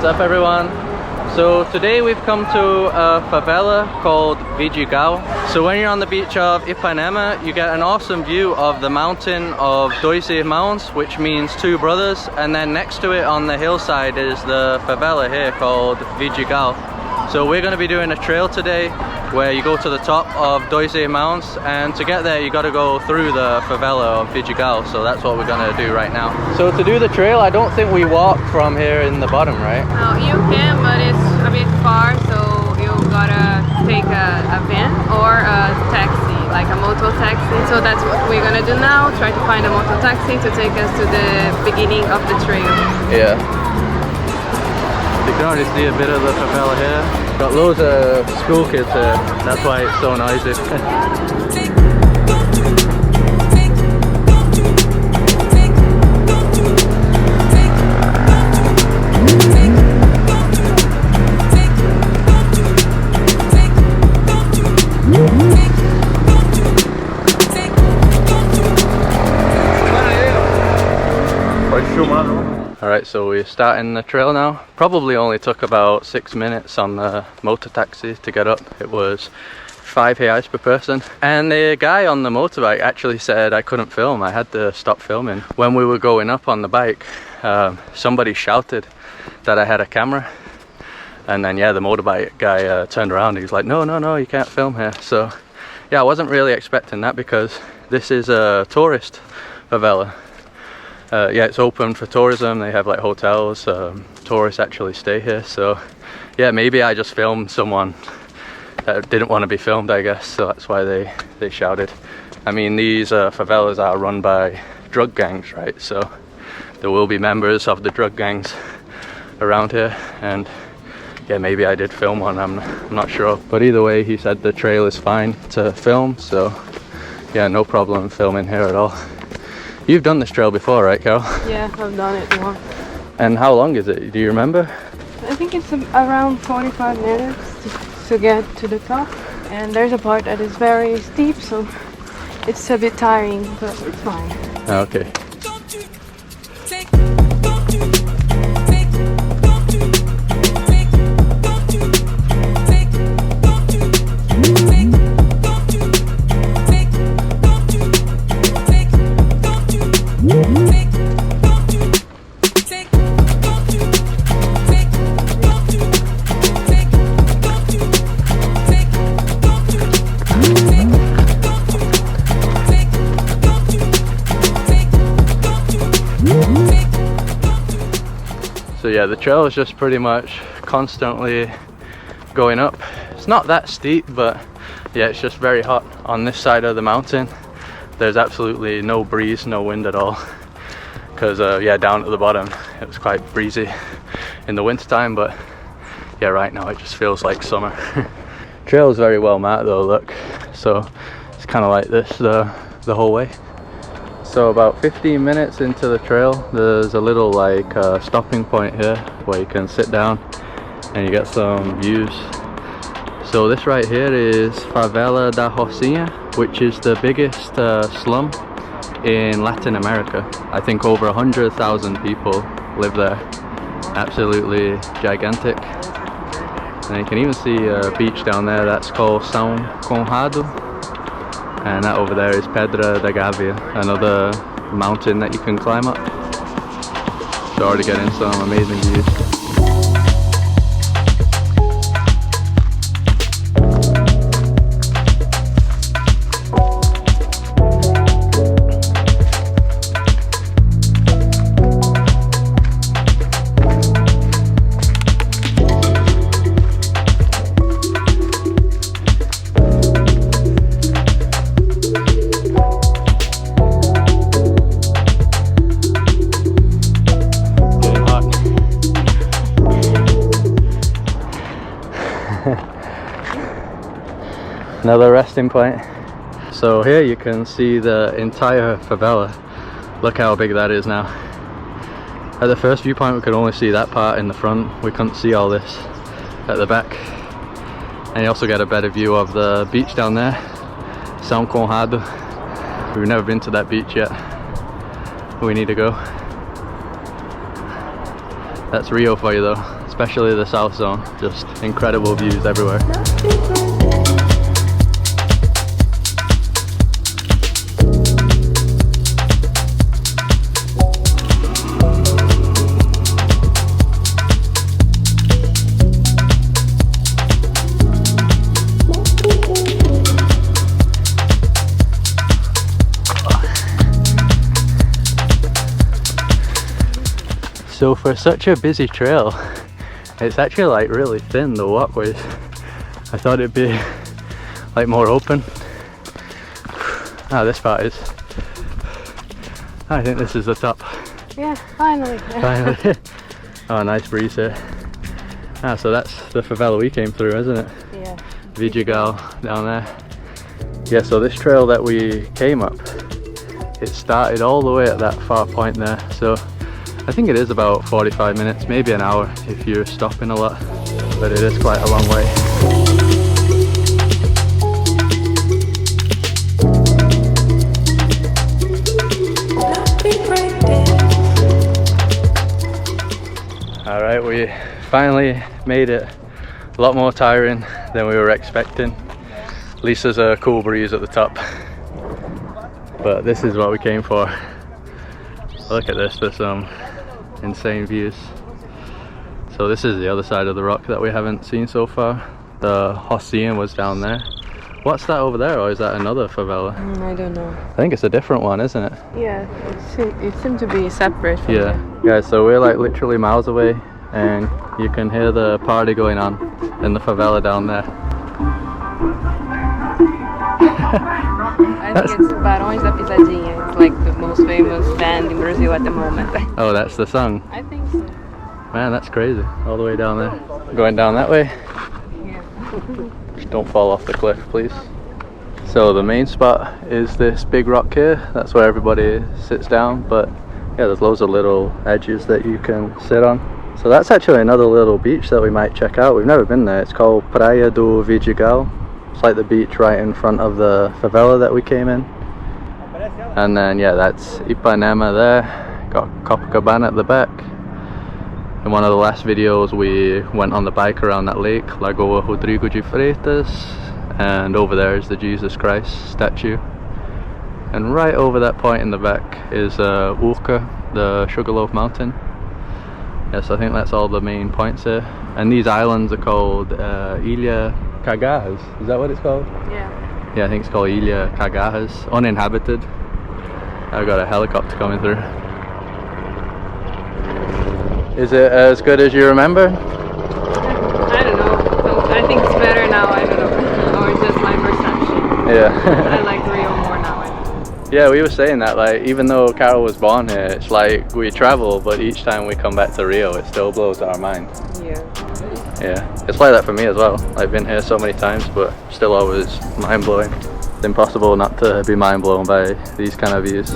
up everyone? So today we've come to a favela called Vidigal. So when you're on the beach of Ipanema, you get an awesome view of the mountain of Dois Irmãos, which means two brothers, and then next to it on the hillside is the favela here called Vidigal. So we're going to be doing a trail today where you go to the top of Dois Irmãos, and to get there you got to go through the favela of Vidigal, so that's what we're going to do right now. So to do the trail, I don't think we walk from here in the bottom, right? No, you can, but it's a bit far, so you gotta take a van or a taxi, like a moto taxi. So that's what we're gonna do now, try to find a moto taxi to take us to the beginning of the trail. Yeah. You can already see a bit of the favela here. Got loads of school kids here, that's why it's so noisy. Alright, so we're starting the trail now. Probably only took about 6 minutes on the motor taxi to get up. It was 5 reais per person. And the guy on the motorbike actually said I couldn't film. I had to stop filming. When we were going up on the bike, somebody shouted that I had a camera. And then yeah, the motorbike guy turned around and he was like, no, you can't film here. So yeah, I wasn't really expecting that because this is a tourist favela. Yeah, it's open for tourism. They have like hotels. Tourists actually stay here. So yeah, maybe I just filmed someone that didn't want to be filmed, I guess. So that's why they shouted. I mean, these favelas are run by drug gangs, right? So there will be members of the drug gangs around here. And yeah, maybe I did film one. I'm not sure. But either way, he said the trail is fine to film. So yeah, no problem filming here at all. You've done this trail before, right, Carol? Yeah, I've done it once. And how long is it? Do you remember? I think it's around 45 minutes to get to the top. And there's a part that is very steep, so it's a bit tiring, but it's fine. Okay. So yeah, the trail is just pretty much constantly going up. It's not that steep, but yeah, it's just very hot. On this side of the mountain, there's absolutely no breeze, no wind at all. Because yeah, down at the bottom, it was quite breezy in the wintertime, but yeah, right now it just feels like summer. Trail is very well marked though, look. So it's kind of like this the whole way. So about 15 minutes into the trail, there's a little like stopping point here where you can sit down and you get some views. So this right here is Favela da Rocinha, which is the biggest slum in Latin America. I think over 100,000 people live there. Absolutely gigantic. And you can even see a beach down there that's called São Conrado. And that over there is Pedra da Gávea, another mountain that you can climb up. So already getting some amazing views. Another resting point. So here you can see the entire favela. Look how big that is now. At the first viewpoint we could only see that part in the front. We couldn't see all this at the back. And you also get a better view of the beach down there, São Conrado. We've never been to that beach yet. We need to go. That's Rio for you though. It's especially the south zone. Just incredible views everywhere. So for such a busy trail, it's actually like really thin, the walkways. I thought it'd be like more open. Ah, this part is. I think this is the top. Yeah, finally. Finally. Oh, nice breeze here. Ah, so that's the favela we came through, isn't it? Yeah. Vidigal down there. Yeah, so this trail that we came up, it started all the way at that far point there. So I think it is about 45 minutes, maybe an hour if you're stopping a lot, but it is quite a long way. Alright, we finally made it. A lot more tiring than we were expecting. At least there's a cool breeze at the top. But this is what we came for. Look at this, there's some insane views. So this is the other side of the rock that we haven't seen so far. The Hacienda was down there. What's that over there, or is that another favela? I don't know. I think it's a different one, isn't it? Yeah, it seemed to be separate from Yeah. Guys, so we're like literally miles away and you can hear the party going on in the favela down there. I think it's Barões da Pisadinha. It's like the most famous band in Brazil at the moment. Oh, that's the song. I think so. Man, that's crazy. All the way down there. Going down that way. Yeah. Just don't fall off the cliff, please. So the main spot is this big rock here. That's where everybody sits down. But yeah, there's loads of little edges that you can sit on. So that's actually another little beach that we might check out. We've never been there. It's called Praia do Vidigal. It's like the beach right in front of the favela that we came in. And then yeah, that's Ipanema there. Got Copacabana at the back. In one of the last videos we went on the bike around that lake, Lagoa Rodrigo de Freitas, and over there is the Jesus Christ statue. And right over that point in the back is Urca, the Sugarloaf Mountain. Yes, I think that's all the main points here. And these islands are called Ilha Cagarras. Is that what it's called? Yeah. Yeah, I think it's called Ilha Cagarras. Uninhabited. I've got a helicopter coming through. Is it as good as you remember? I don't know. I think it's better now. I don't know. Or it's just my perception. Yeah. I like Rio more now. I think. Yeah, we were saying that, like, even though Carol was born here, it's like we travel, but each time we come back to Rio, it still blows our mind. Yeah. Yeah, it's like that for me as well. I've been here so many times, but still always mind-blowing. It's impossible not to be mind-blown by these kind of views.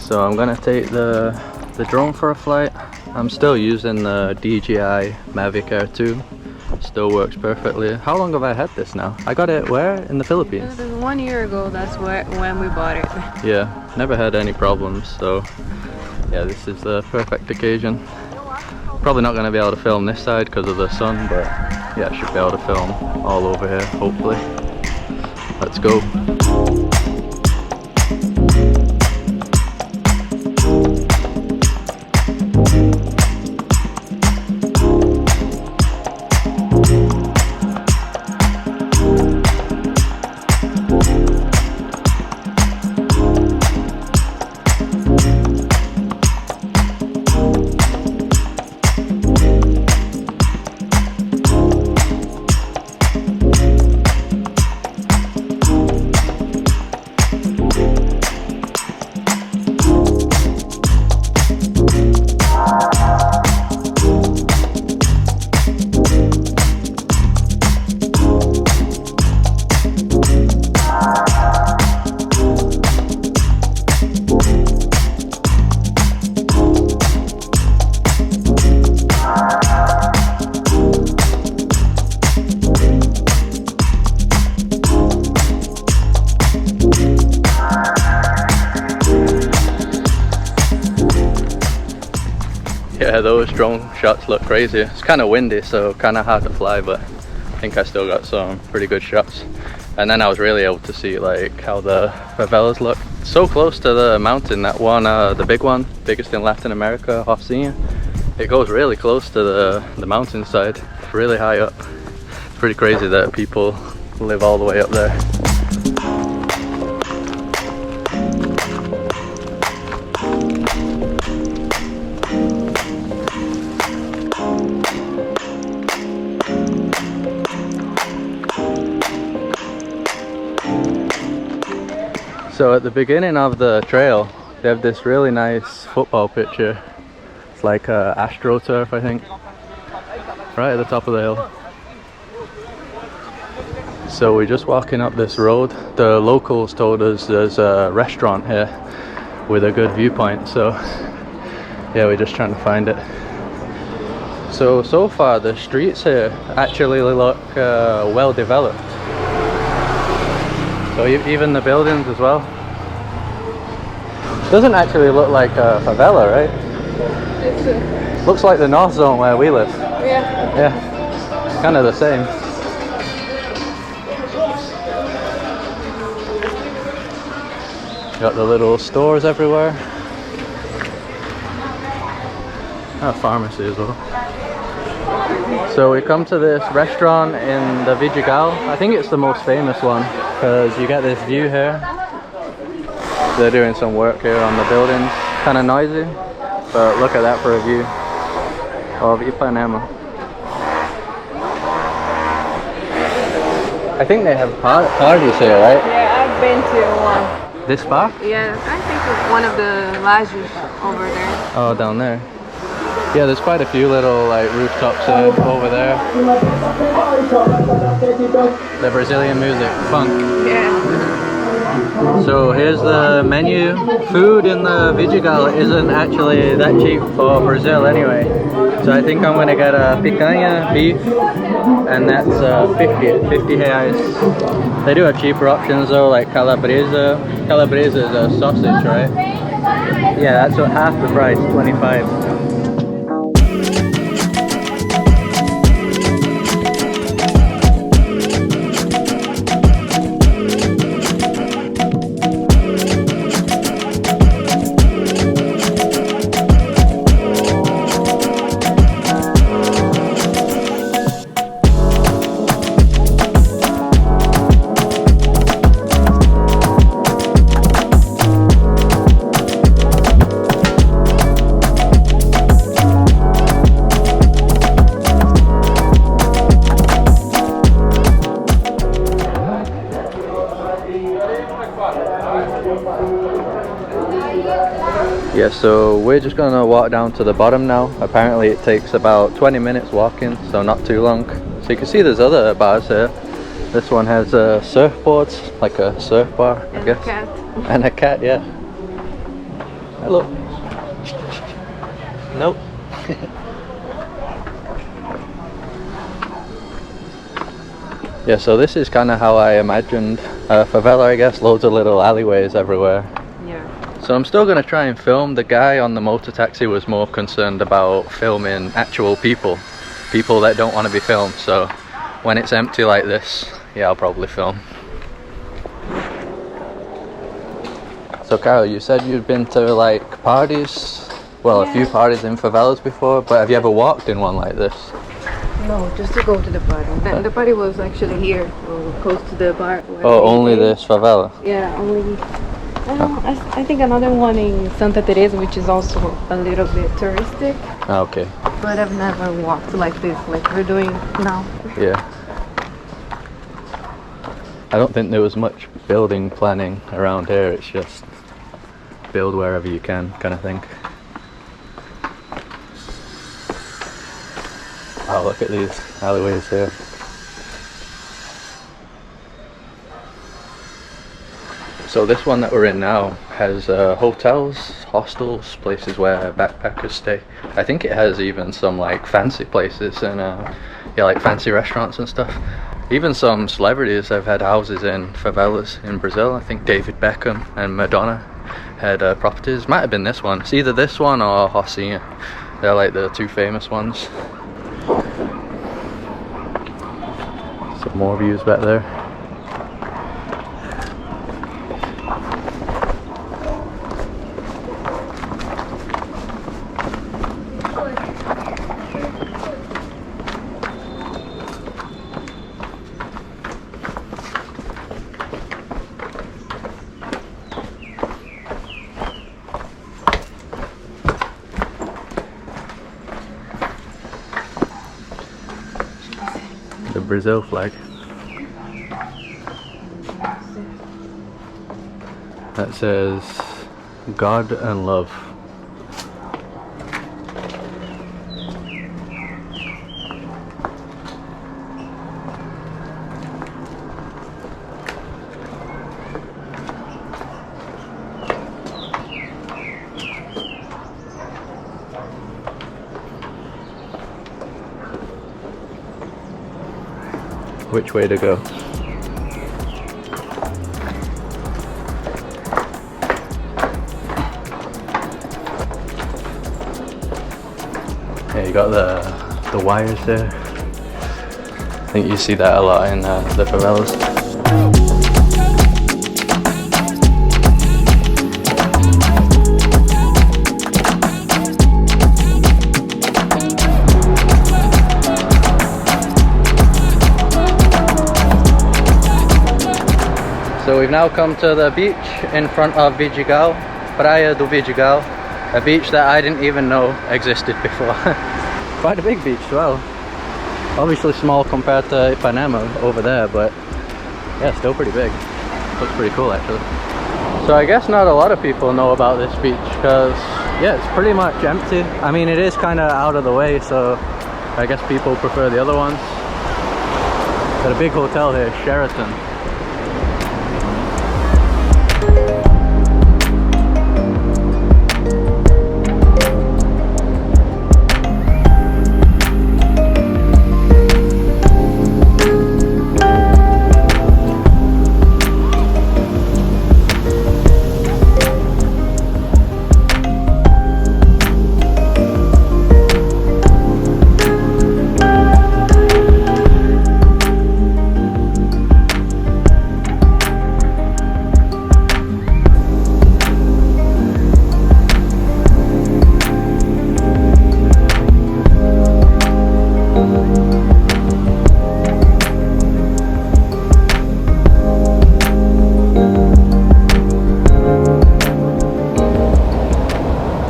So I'm gonna take the drone for a flight. I'm still using the DJI Mavic Air 2. Still works perfectly. How long have I had this now? I got it where? In the Philippines? 1 year ago, that's when we bought it. Yeah, never had any problems, so yeah, this is the perfect occasion. Probably not gonna be able to film this side because of the sun, but yeah, I should be able to film all over here, hopefully. Let's go. yeah, those drone shots look crazy. It's kind of windy, so kind of hard to fly, but I think I still got some pretty good shots. And then I was really able to see like how the favelas look. So close to the mountain, that one, the big one, biggest in Latin America, Rocinha. It goes really close to the mountainside, really high up. It's pretty crazy that people live all the way up there. So at the beginning of the trail, they have this really nice football picture. It's like AstroTurf, I think, right at the top of the hill. So we're just walking up this road. The locals told us there's a restaurant here with a good viewpoint, so yeah, we're just trying to find it. So far the streets here actually look well developed. So even the buildings as well. Doesn't actually look like a favela, right? Looks like the North Zone where we live. Yeah. Yeah, kind of the same. Got the little stores everywhere. A pharmacy as well. So we come to this restaurant in the Vidigal. I think it's the most famous one because you get this view here. They're doing some work here on the buildings. Kind of noisy, but look at that for a view of Ipanema. I think they have parties here, right? Yeah, I've been to one. This far? Yeah, I think it's one of the lajes over there. Oh, down there. Yeah, there's quite a few little like rooftops over there. The Brazilian music, funk. Yeah. So here's the menu. Food in the Vidigal isn't actually that cheap for Brazil anyway. So I think I'm gonna get a picanha beef, and that's 50 reais. They do have cheaper options though, like calabresa. Calabresa is a sausage, right? Yeah, that's half the price, 25. Yeah, so we're just gonna walk down to the bottom now. Apparently it takes about 20 minutes walking, so not too long. So you can see there's other bars here. This one has surfboards, like a surf bar, I guess. And a cat. And a cat, yeah. Hello. Nope. Yeah, so this is kind of how I imagined a favela, I guess. Loads of little alleyways everywhere. Yeah. So I'm still going to try and film. The guy on the motor taxi was more concerned about filming actual people that don't want to be filmed. So when it's empty like this, yeah, I'll probably film. So Carol, you said you'd been to like parties, well, a few parties in favelas before, but have you ever walked in one like this? No, just to go to the party. The party was actually here, close to the bar. Oh, only this favela? Yeah, only. I think another one in Santa Teresa, which is also a little bit touristic. Okay. But I've never walked like this, like we're doing now. Yeah. I don't think there was much building planning around here. It's just build wherever you can kind of thing. Wow, look at these alleyways here. So this one that we're in now has hotels, hostels, places where backpackers stay. I think it has even some like fancy places and yeah, like fancy restaurants and stuff. Even some celebrities have had houses in favelas in Brazil. I think David Beckham and Madonna had properties. Might have been this one. It's either this one or Rocinha. They're like the two famous ones. Some more views back there. The Brazil flag. That says God and love. Which way to go? Yeah, you got the wires there. I think you see that a lot in the favelas. So we've now come to the beach in front of Vidigal, Praia do Vidigal, a beach that I didn't even know existed before. Quite a big beach as well. Obviously small compared to Ipanema over there, but yeah, still pretty big. Looks pretty cool actually. So I guess not a lot of people know about this beach because yeah, it's pretty much empty. I mean, it is kind of out of the way, so I guess people prefer the other ones. Got a big hotel here, Sheraton.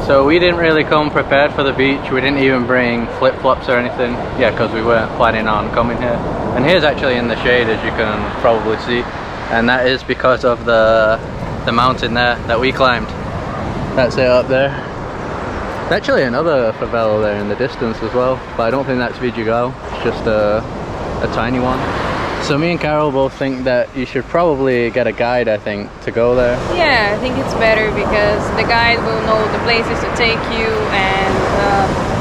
So we didn't really come prepared for the beach. We didn't even bring flip-flops or anything. Yeah, because we weren't planning on coming here. And here's actually in the shade, as you can probably see. And that is because of the mountain there that we climbed. That's it up there. There's actually another favela there in the distance as well, but I don't think that's Vidigal. It's just a tiny one. So me and Carol both think that you should probably get a guide, I think, to go there. Yeah, I think it's better because the guide will know the places to take you, and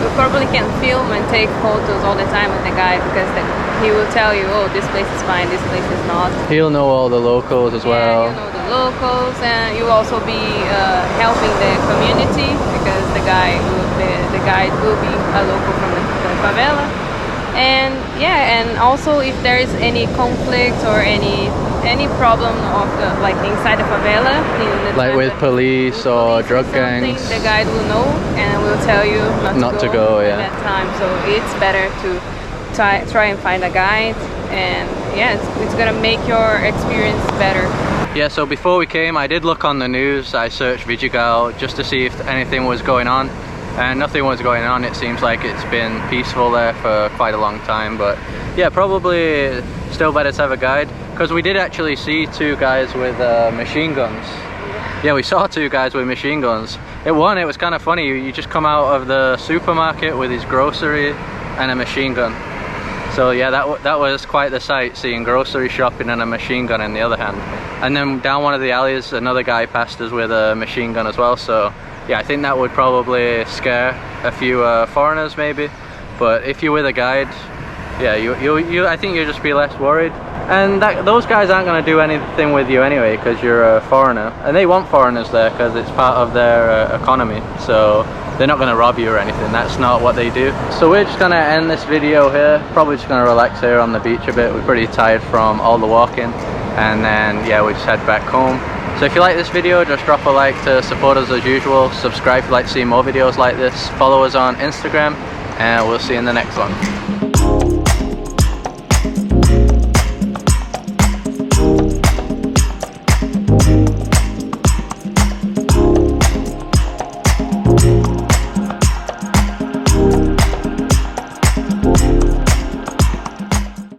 you probably can film and take photos all the time with the guide because he will tell you, oh, this place is fine, this place is not. He'll know all the locals as well. Yeah, you know the locals, and you'll also be helping the community because the guide will be a local from the favela. And yeah, and also if there is any conflict or any problem of like inside the favela, like with police or drug gangs, the guide will know and will tell you not to go yeah. at that time. So it's better to try and find a guide, and yeah, it's gonna make your experience better. Yeah, so before we came, I did look on the news. I searched Vidigal just to see if anything was going on. And nothing was going on. It seems like it's been peaceful there for quite a long time, but yeah, probably still better to have a guide, because we did actually see two guys with machine guns. Yeah, we saw two guys with machine guns. It was kind of funny. You just come out of the supermarket with his grocery and a machine gun. So yeah, that was quite the sight, seeing grocery shopping and a machine gun in the other hand. And then down one of the alleys, another guy passed us with a machine gun as well. So yeah, I think that would probably scare a few foreigners maybe, but if you're with a guide, yeah, I think you'll just be less worried. And those guys aren't going to do anything with you anyway because you're a foreigner, and they want foreigners there because it's part of their economy. So they're not going to rob you or anything. That's not what they do. So we're just going to end this video here. Probably just going to relax here on the beach a bit. We're pretty tired from all the walking, and then yeah, we just head back home. So if you like this video, just drop a like to support us as usual. Subscribe if you'd like to see more videos like this. Follow us on Instagram, and we'll see you in the next one.